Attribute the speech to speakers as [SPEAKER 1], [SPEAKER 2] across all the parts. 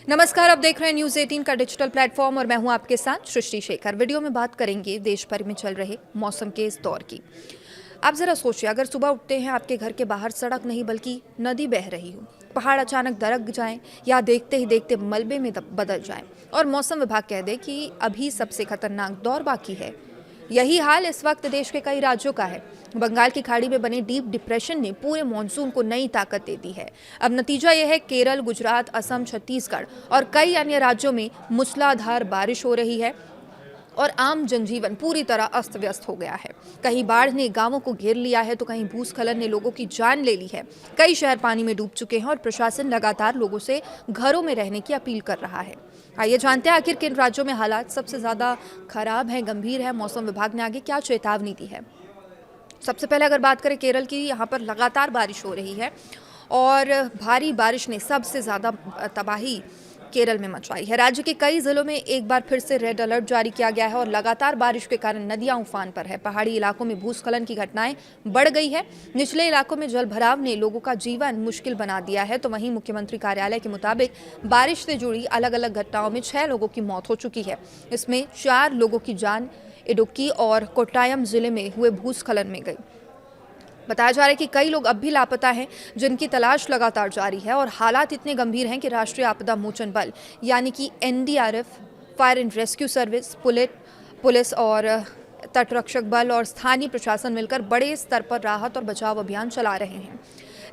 [SPEAKER 1] नमस्कार, आप देख रहे हैं न्यूज़ 18 का डिजिटल प्लेटफॉर्म और मैं हूं आपके साथ सृष्टि शेखर। वीडियो में बात करेंगे देश भर में चल रहे मौसम के इस दौर की। आप जरा सोचिए, अगर सुबह उठते हैं आपके घर के बाहर सड़क नहीं बल्कि नदी बह रही हो, पहाड़ अचानक दरक जाएं या देखते ही देखते मलबे में बदल जाएं और मौसम विभाग कह दे कि अभी सबसे खतरनाक दौर बाकी है। यही हाल इस वक्त देश के कई राज्यों का है। बंगाल की खाड़ी में बने डीप डिप्रेशन ने पूरे मॉनसून को नई ताकत दे दी है। अब नतीजा यह है, केरल, गुजरात, असम, छत्तीसगढ़ और कई अन्य राज्यों में मूसलाधार बारिश हो रही है और आम जनजीवन पूरी तरह अस्त व्यस्त हो गया है। कहीं बाढ़ ने गांवों को घेर लिया है तो कहीं भूस्खलन ने लोगों की जान ले ली है। कई शहर पानी में डूब चुके हैं और प्रशासन लगातार लोगों से घरों में रहने की अपील कर रहा है। आइए जानते हैं आखिर किन राज्यों में हालात सबसे ज्यादा खराब है, गंभीर है। मौसम विभाग ने आगे क्या चेतावनी दी है। सबसे पहले अगर बात करें केरल की, यहाँ पर लगातार बारिश हो रही है और भारी बारिश ने सबसे ज़्यादा तबाही केरल में मचवाई है। राज्य के कई जिलों में एक बार फिर से रेड अलर्ट जारी किया गया है और लगातार बारिश के कारण नदियां उफान पर है। पहाड़ी इलाकों में भूस्खलन की घटनाएं बढ़ गई है। निचले इलाकों में जल भराव ने लोगों का जीवन मुश्किल बना दिया है। तो वहीं मुख्यमंत्री कार्यालय के मुताबिक बारिश से जुड़ी अलग अलग घटनाओं में 6 लोगों की मौत हो चुकी है। इसमें 4 लोगों की जान इडुक्की और कोट्टायम जिले में हुए भूस्खलन में गई। बताया जा रहा है कि कई लोग अब भी लापता हैं, जिनकी तलाश लगातार जारी है और हालात इतने गंभीर हैं कि राष्ट्रीय आपदा मोचन बल यानी कि NDRF, fire and rescue service, police और तटरक्षक बल और स्थानीय प्रशासन मिलकर बड़े स्तर पर राहत और बचाव अभियान चला रहे हैं।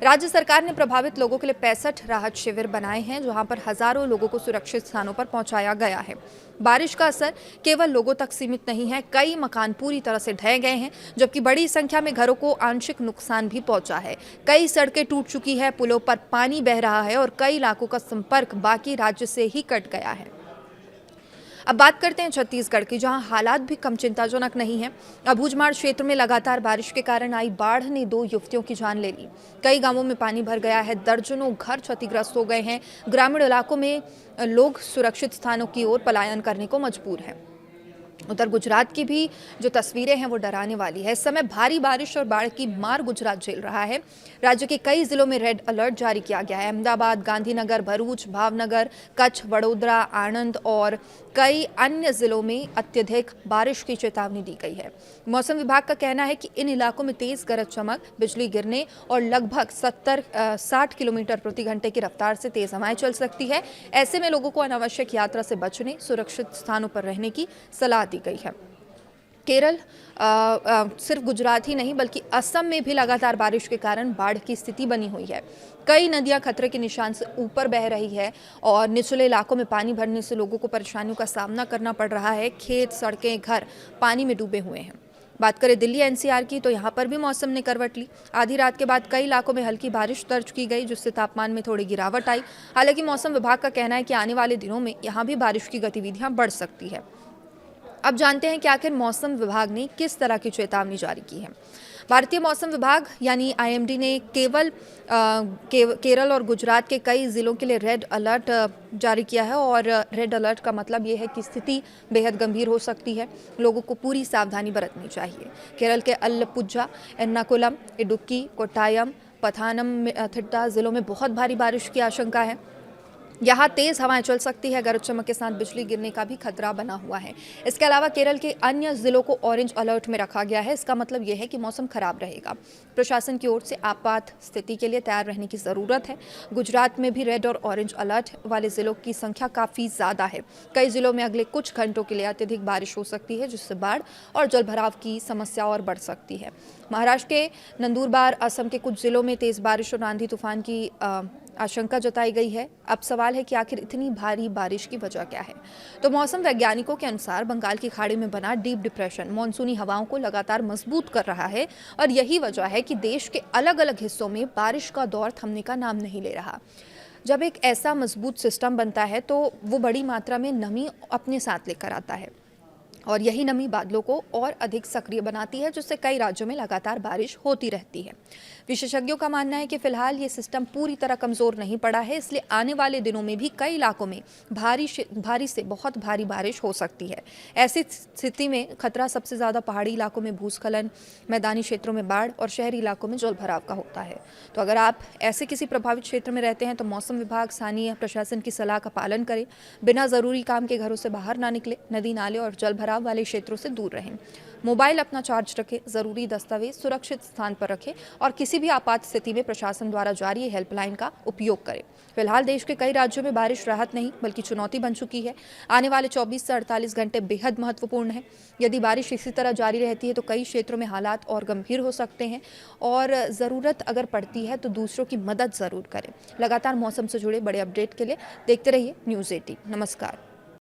[SPEAKER 1] राज्य सरकार ने प्रभावित लोगों के लिए 65 राहत शिविर बनाए हैं, जहां पर हजारों लोगों को सुरक्षित स्थानों पर पहुंचाया गया है। बारिश का असर केवल लोगों तक सीमित नहीं है, कई मकान पूरी तरह से ढह गए हैं, जबकि बड़ी संख्या में घरों को आंशिक नुकसान भी पहुंचा है। कई सड़कें टूट चुकी है, पुलों पर पानी बह रहा है और कई इलाकों का संपर्क बाकी राज्य से ही कट गया है। अब बात करते हैं छत्तीसगढ़ की, जहां हालात भी कम चिंताजनक नहीं है। अबूझमाड़ क्षेत्र में लगातार बारिश के कारण आई बाढ़ ने 2 युवतियों की जान ले ली। कई गांवों में पानी भर गया है, दर्जनों घर क्षतिग्रस्त हो गए हैं। ग्रामीण इलाकों में लोग सुरक्षित स्थानों की ओर पलायन करने को मजबूर हैं। उधर गुजरात की भी जो तस्वीरें हैं वो डराने वाली है। इस समय भारी बारिश और बाढ़ की मार गुजरात झेल रहा है। राज्य के कई जिलों में रेड अलर्ट जारी किया गया है। अहमदाबाद, गांधीनगर, भरूच, भावनगर, कच्छ, वडोदरा, आणंद और कई अन्य जिलों में अत्यधिक बारिश की चेतावनी दी गई है। मौसम विभाग का कहना है कि इन इलाकों में तेज गरज चमक, बिजली गिरने और लगभग 60 किलोमीटर प्रति घंटे की रफ्तार से तेज हवाएं चल सकती है। ऐसे में लोगों को अनावश्यक यात्रा से बचने, सुरक्षित स्थानों पर रहने की सलाह दी गई है। केरल सिर्फ गुजरात ही नहीं बल्कि असम में भी लगातार बारिश के कारण बाढ़ की स्थिति बनी हुई है। कई नदियां खतरे के निशान से ऊपर बह रही है और निचले इलाकों में पानी भरने से लोगों को परेशानियों का सामना करना पड़ रहा है। खेत, सड़कें, घर पानी में डूबे हुए हैं। बात करें दिल्ली एनसीआर की, तो यहाँ पर भी मौसम ने करवट ली। आधी रात के बाद कई इलाकों में हल्की बारिश दर्ज की गई, जिससे तापमान में थोड़ी गिरावट आई। हालांकि मौसम विभाग का कहना है कि आने वाले दिनों में यहाँ भी बारिश की गतिविधियाँ बढ़ सकती है। अब जानते हैं कि आखिर मौसम विभाग ने किस तरह की चेतावनी जारी की है। भारतीय मौसम विभाग यानी आईएमडी ने केरल और गुजरात के कई जिलों के लिए रेड अलर्ट जारी किया है और रेड अलर्ट का मतलब ये है कि स्थिति बेहद गंभीर हो सकती है। लोगों को पूरी सावधानी बरतनी चाहिए। केरल के अल्लपुझा, एर्नाकुलम, इडुक्की, कोट्टायम, पथानमथिट्टा जिलों में बहुत भारी बारिश की आशंका है। यहाँ तेज हवाएं चल सकती है, गरज चमक के साथ बिजली गिरने का भी खतरा बना हुआ है। इसके अलावा केरल के अन्य जिलों को ऑरेंज अलर्ट में रखा गया है। इसका मतलब यह है कि मौसम खराब रहेगा। प्रशासन की ओर से आपात स्थिति के लिए तैयार रहने की जरूरत है। गुजरात में भी रेड और ऑरेंज अलर्ट वाले जिलों की संख्या काफी ज्यादा है। कई जिलों में अगले कुछ घंटों के लिए अत्यधिक बारिश हो सकती है, जिससे बाढ़ और जलभराव की समस्या और बढ़ सकती है। महाराष्ट्र के नंदुरबार, असम के कुछ जिलों में तेज बारिश और आंधी तूफान की आशंका जताई गई है। अब सवाल है कि आखिर इतनी भारी बारिश की वजह क्या है। तो मौसम वैज्ञानिकों के अनुसार बंगाल की खाड़ी में बना डीप डिप्रेशन मानसूनी हवाओं को लगातार मजबूत कर रहा है और यही वजह है कि देश के अलग अलग हिस्सों में बारिश का दौर थमने का नाम नहीं ले रहा। जब एक ऐसा मजबूत सिस्टम बनता है तो वो बड़ी मात्रा में नमी अपने साथ लेकर आता है। और यही नमी बादलों को और अधिक सक्रिय बनाती है, जिससे कई राज्यों में लगातार बारिश होती रहती है। विशेषज्ञों का मानना है कि फिलहाल ये सिस्टम पूरी तरह कमजोर नहीं पड़ा है, इसलिए आने वाले दिनों में भी कई इलाकों में भारी से बहुत भारी बारिश हो सकती है। ऐसी स्थिति में खतरा सबसे ज्यादा पहाड़ी इलाकों में भूस्खलन, मैदानी क्षेत्रों में बाढ़ और शहरी इलाकों में जलभराव का होता है। तो अगर आप ऐसे किसी प्रभावित क्षेत्र में रहते हैं तो मौसम विभाग, स्थानीय प्रशासन की सलाह का पालन करें, बिना जरूरी काम के घरों से बाहर ना निकले, नदी नाले और जलभराव वाले क्षेत्रों से दूर रहें। मोबाइल अपना चार्ज रखें, जरूरी दस्तावेज सुरक्षित स्थान पर रखें और किसी भी आपात स्थिति में प्रशासन द्वारा जारी हेल्पलाइन का उपयोग करें। फिलहाल देश के कई राज्यों में बारिश राहत नहीं बल्कि चुनौती बन चुकी है। आने वाले 24 से 48 घंटे बेहद महत्वपूर्ण है। यदि बारिश इसी तरह जारी रहती है तो कई क्षेत्रों में हालात और गंभीर हो सकते हैं और ज़रूरत अगर पड़ती है तो दूसरों की मदद ज़रूर करें। लगातार मौसम से जुड़े बड़े अपडेट के लिए देखते रहिए न्यूज़ 18। नमस्कार।